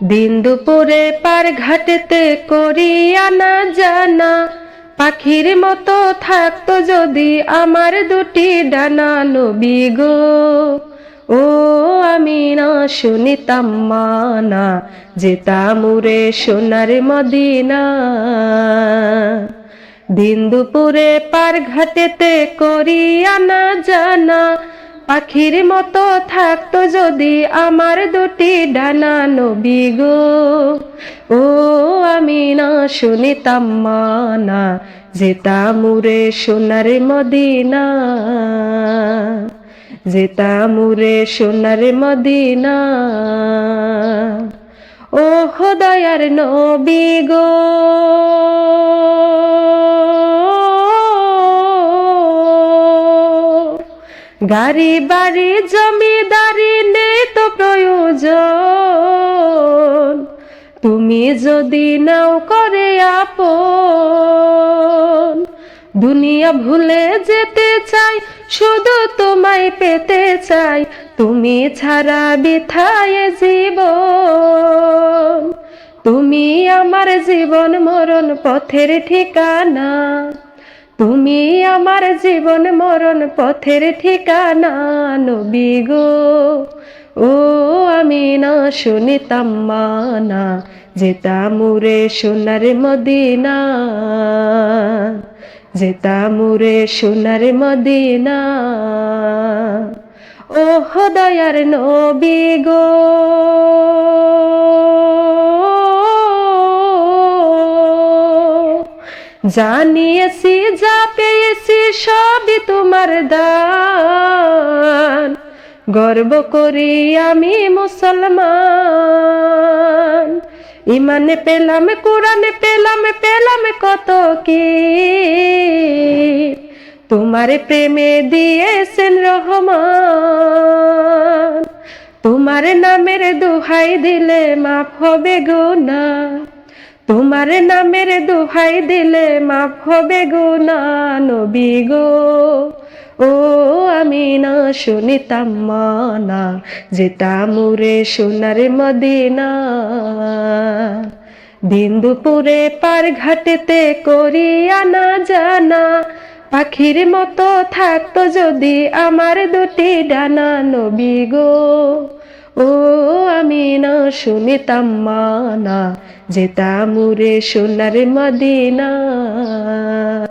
দিন দুপুরে পার ঘাটেতে করি আনা জানা, পাখির মতো থাকতো যদি আমার দুটি ডানা। নবী গো, ও আমি না শুনিতাম মানা, যেতাম উড়ে সোনার মদিনা। দিন দুপুরে পার ঘাটেতে করি আনা জানা, পাখির মতো থাকতো যদি আমার দুটি ডানা। নবী গো, ও আমি না শুনিতাম মানা, যেতাম উড়ে সোনার মদিনা, যেতাম উড়ে সোনার মদিনা। ও খোদায়ার নবী গো, গাড়ি বাড়ি জমিদারি নেই তো প্রয়োজন, তুমি যদি নাও করে আপন। দুনিয়া ভুলে যেতে চাই, শুধু তোমায় পেতে চাই, তুমি ছাড়া বৃথায় জীবন। তুমি আমার জীবন মরণ পথের ঠিকানা, তুমি আমার জীবন মরণ পথের ঠিকানা। নবী গো, ও আমি না শুনিতাম মানা, যেতাম উড়ে সোনার মদিনা, যেতাম উড়ে সোনার মদিনা। ও খোদায়ার নবী গো, জানিয়েছি যা পেয়েছি সবই তোমার দান, গর্ব করি আমি মুসলমান। ইমানে পেলাম, কোরআনে পেলাম, পেলাম কত কি, তোমার প্রেমে দিয়েছেন রহমান। তোমার নামের দোহাই দিলে মাফ হবে গুনাহ, তোমার নামের দোহাই দিলে মাফ হবে গুনাহ। নবী গো, ও আমি না শুনিতাম মানা, যেতাম উড়ে সোনার মদিনা। দিন দুপুরে পার ঘাটেতে করি আনা জানা, পাখির মতো থাকতো যদি আমার দুটি ডানা। নবী গো, ও আমি না শুনিতাম মানা, যেতাম উড়ে সোনার মদিনা।